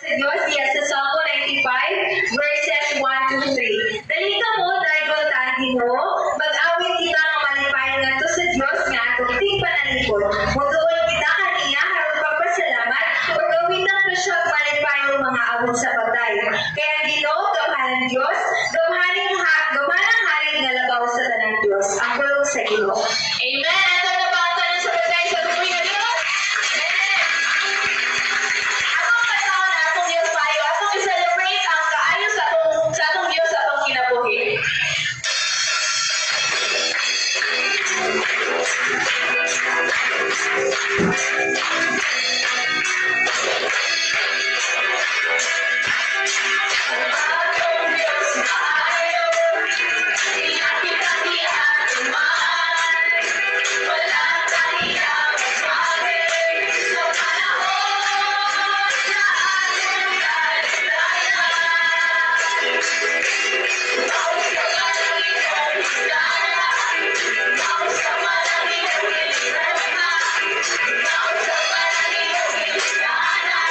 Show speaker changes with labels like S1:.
S1: sa Diyos diya sa Salmo 95, verses 1 to 3. Dali ka mo, dahil tandi mo, mag-awit kita ng malipayan nga to sa Diyos nga atong tigpanalipod. Mutuon kita kaniya, harap pagpasalamat, o gawin ng kasyag malipayang mga awit sa patay. Kaya Ginoo, gawhanan Diyos, gawhanan haring nga labaw sa tanang Diyos. Ang kulong sa Ginoo. Amen. Ato na ba ang tanong sa patay sa tuloy na Diyos? Atong kasama na atong Diyos Maayo, atong i-celebrate ang kaayo sa atong Diyos sa atong kinabuhi. Atong Diyos Maayo, inakita niya tuman, walang kaniya magsabi sa panahon na ating kalagayan. Bawas ka man ang iyong higala, bawas ka man ang iyong problema, bawas ka man ang iyong higala, ang ating Diyos malay ang